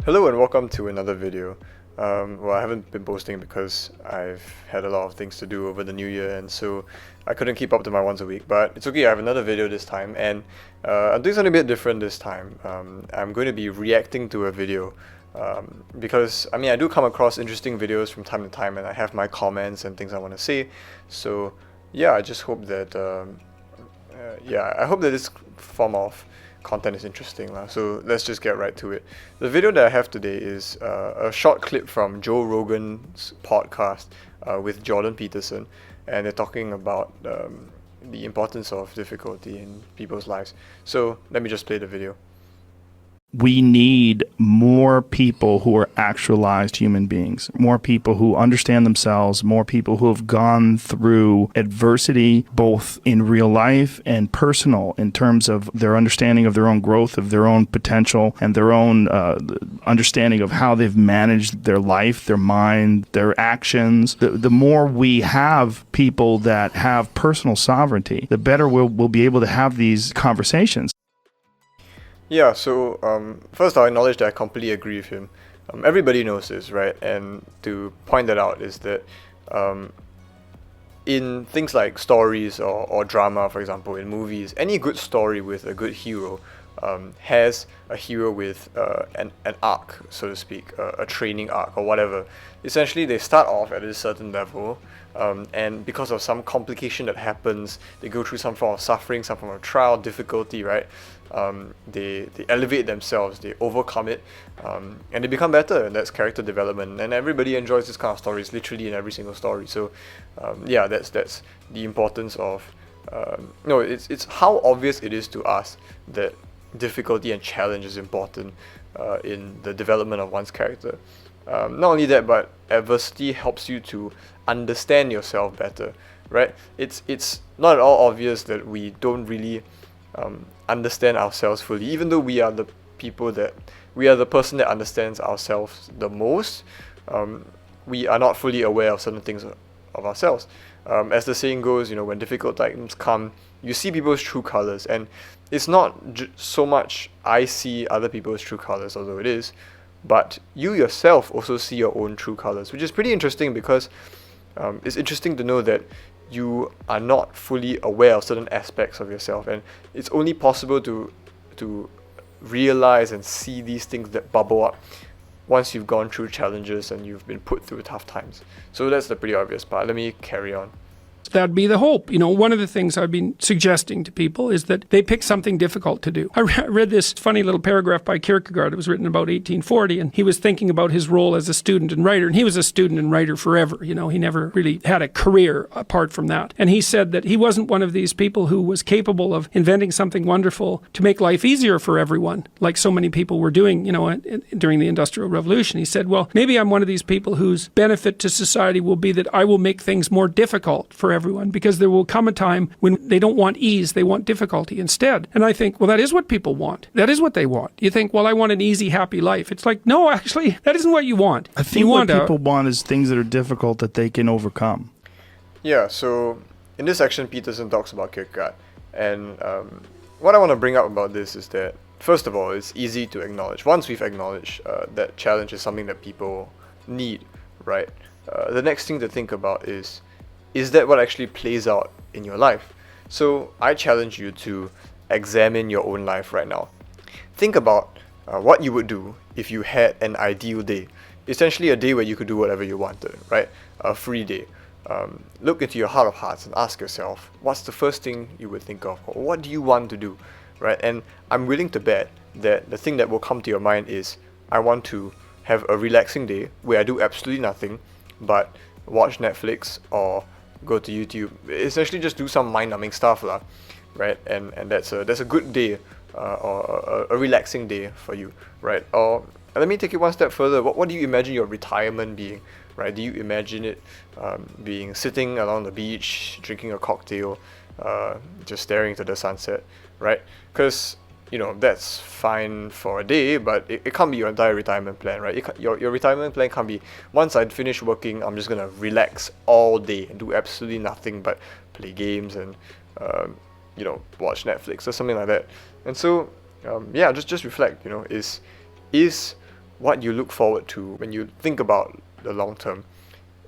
Hello and welcome to another video. Well, I haven't been posting because I've had a lot of things to do over the new year, and so I couldn't keep up to my once a week. But it's okay, I have another video this time, and I'm doing something a bit different this time. I'm going to be reacting to a video because, I do come across interesting videos from time to time, and I have my comments and things I want to say. So yeah, I just hope that, I hope that this form of content is interesting lah. So let's just get right to it. The video that I have today is a short clip from Joe Rogan's podcast with Jordan Peterson, and they're talking about the importance of difficulty in people's lives. So let me just play the video. We need more people who are actualized human beings, more people who understand themselves, more people who have gone through adversity, both in real life and personal, in terms of their understanding of their own growth, of their own potential, and their own understanding of how they've managed their life, their mind, their actions. The more we have people that have personal sovereignty, the better we'll be able to have these conversations. Yeah, so first I'll acknowledge that I completely agree with him. Everybody knows this, right? And to point that out is that in things like stories or drama, for example, in movies, any good story with a good hero has a hero with an arc, so to speak, a training arc or whatever. Essentially, they start off at a certain level, and because of some complication that happens, they go through some form of suffering, some form of trial, difficulty, right? They elevate themselves, they overcome it, and they become better, and that's character development. And everybody enjoys this kind of stories, literally in every single story. So yeah, that's the importance of no, it's how obvious it is to us that difficulty and challenge is important in the development of one's character. Not only that, but adversity helps you to understand yourself better, right? It's not at all obvious that we don't really understand ourselves fully, even though we are the person that understands ourselves the most. We are not fully aware of certain things of ourselves. As the saying goes, when difficult times come, you see people's true colors, and it's not so much I see other people's true colors, although it is, but you yourself also see your own true colors, which is pretty interesting because it's interesting to know that you are not fully aware of certain aspects of yourself, and it's only possible to realize and see these things that bubble up once you've gone through challenges and you've been put through tough times. So that's the pretty obvious part. Let me carry on. That'd be the hope. One of the things I've been suggesting to people is that they pick something difficult to do. I read this funny little paragraph by Kierkegaard. It was written about 1840, and he was thinking about his role as a student and writer. And he was a student and writer forever. He never really had a career apart from that. And he said that he wasn't one of these people who was capable of inventing something wonderful to make life easier for everyone, like so many people were doing, during the Industrial Revolution. He said, well, maybe I'm one of these people whose benefit to society will be that I will make things more difficult for everyone, because there will come a time when they don't want ease, they want difficulty instead. And I think, well, that is what people want. That is what they want. You think, well, I want an easy, happy life. It's like, no, actually, that isn't what you want. I think what people want is things that are difficult that they can overcome. Yeah, so in this section, Peterson talks about Kierkegaard. And what I want to bring up about this is that, first of all, it's easy to acknowledge. Once we've acknowledged that challenge is something that people need, right? The next thing to think about is that what actually plays out in your life? So I challenge you to examine your own life right now. Think about what you would do if you had an ideal day. Essentially a day where you could do whatever you wanted, right? A free day. Look into your heart of hearts and ask yourself, what's the first thing you would think of? Or what do you want to do, right? And I'm willing to bet that the thing that will come to your mind is, I want to have a relaxing day where I do absolutely nothing but watch Netflix or go to YouTube, essentially just do some mind-numbing stuff lah, right? And that's a good day or a relaxing day for you, right? Or let me take it one step further. What do you imagine your retirement being, right? Do you imagine it being sitting along the beach, drinking a cocktail, just staring into the sunset, right? Because that's fine for a day, but it can't be your entire retirement plan, right? Your retirement plan can't be, once I finish working, I'm just going to relax all day and do absolutely nothing but play games and, watch Netflix or something like that. And so, just reflect, is what you look forward to when you think about the long term.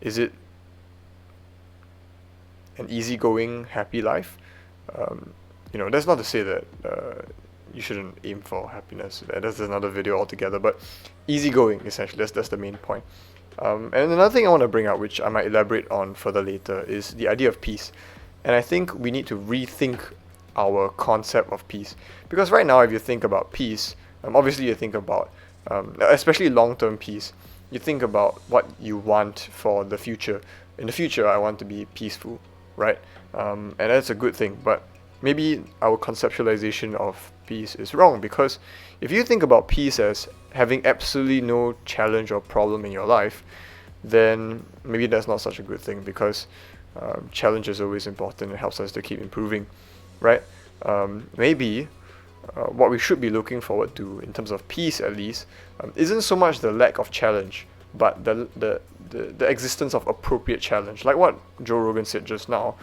Is it an easygoing, happy life? That's not to say that you shouldn't aim for happiness. That's another video altogether. But easygoing, essentially, that's the main point. And another thing I want to bring out, which I might elaborate on further later, is the idea of peace. And I think we need to rethink our concept of peace. Because right now, if you think about peace, obviously you think about, especially long-term peace, you think about what you want for the future. In the future, I want to be peaceful, right? And that's a good thing. But maybe our conceptualization of peace is wrong, because if you think about peace as having absolutely no challenge or problem in your life, then maybe that's not such a good thing, because challenge is always important. It helps us to keep improving, right? Maybe what we should be looking forward to in terms of peace, at least, isn't so much the lack of challenge, but the existence of appropriate challenge. Like what Joe Rogan said just now,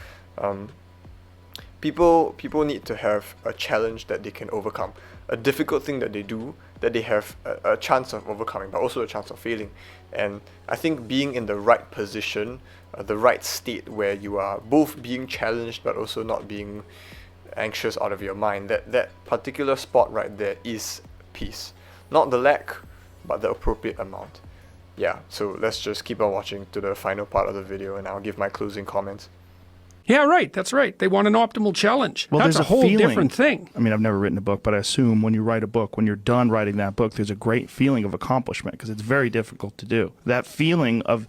people need to have a challenge that they can overcome, a difficult thing that they do that they have a chance of overcoming, but also a chance of failing. And I think being in the right position, the right state where you are both being challenged but also not being anxious out of your mind, that particular spot right there is peace. Not the lack, but the appropriate amount. Yeah, so let's just keep on watching to the final part of the video, and I'll give my closing comments. Yeah, right. That's right. They want an optimal challenge. Well, that's there's a whole feeling. different thing. I mean, I've never written a book, but I assume when you write a book, when you're done writing that book, there's a great feeling of accomplishment, because it's very difficult to do. That feeling of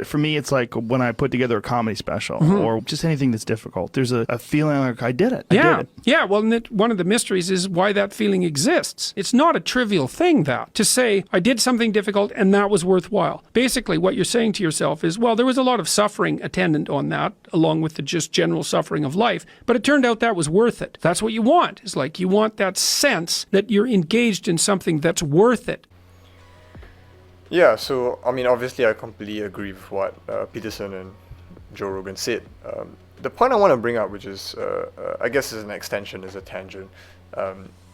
for me, it's like when I put together a comedy special or just anything that's difficult. There's a feeling like I did it. I did it. Yeah. Well, one of the mysteries is why that feeling exists. It's not a trivial thing, that, to say, I did something difficult and that was worthwhile. Basically, what you're saying to yourself is, well, there was a lot of suffering attendant on that, along with the just general suffering of life, but it turned out that was worth it. That's what you want. It's like you want that sense that you're engaged in something that's worth it. Yeah, so I mean, obviously I completely agree with what Peterson and Joe Rogan said. The point I want to bring up, which is I guess is an extension, is a tangent,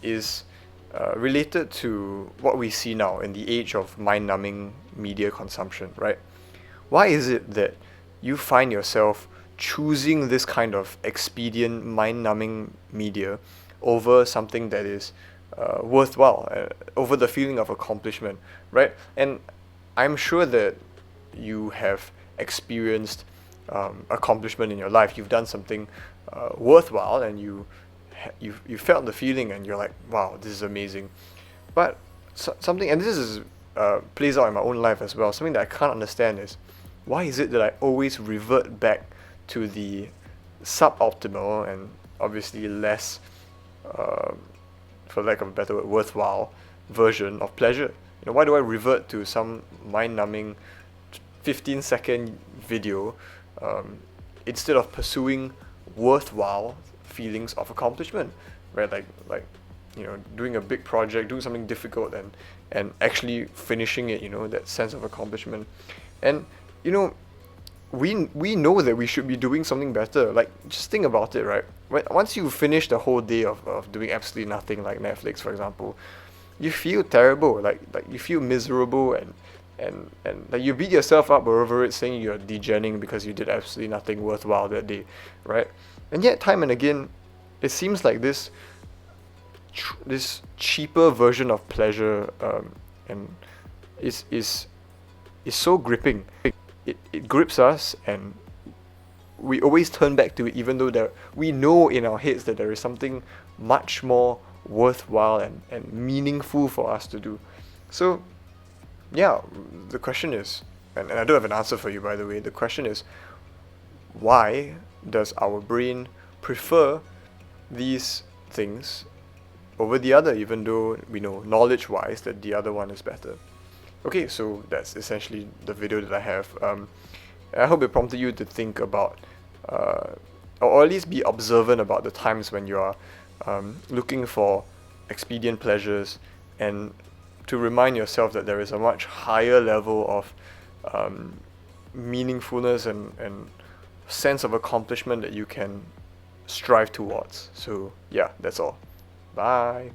is related to what we see now in the age of mind-numbing media consumption, right? Why is it that you find yourself choosing this kind of expedient, mind-numbing media over something that is worthwhile, over the feeling of accomplishment, right? And I'm sure that you have experienced accomplishment in your life. You've done something worthwhile, and you felt the feeling, and you're like, wow, this is amazing. But something, and this is plays out in my own life as well, something that I can't understand is, why is it that I always revert back to the suboptimal and obviously less, for lack of a better word, worthwhile version of pleasure? Why do I revert to some mind-numbing 15-second video instead of pursuing worthwhile feelings of accomplishment, right? Like doing a big project, doing something difficult, and actually finishing it. That sense of accomplishment. And we know that we should be doing something better. Like, just think about it, right? Once you finish the whole day of doing absolutely nothing, like Netflix, for example, you feel terrible, like you feel miserable, and like you beat yourself up over it, saying you're degenerating because you did absolutely nothing worthwhile that day, right? And yet, time and again, it seems like this cheaper version of pleasure, and is so gripping. It grips us, and we always turn back to it, even though we know in our heads that there is something much more worthwhile and meaningful for us to do. So yeah, the question is, and I don't have an answer for you, by the way, the question is, why does our brain prefer these things over the other, even though we know knowledge-wise that the other one is better? Okay, so that's essentially the video that I have. I hope it prompted you to think about, or at least be observant about the times when you are looking for expedient pleasures, and to remind yourself that there is a much higher level of meaningfulness and sense of accomplishment that you can strive towards. So yeah, that's all. Bye.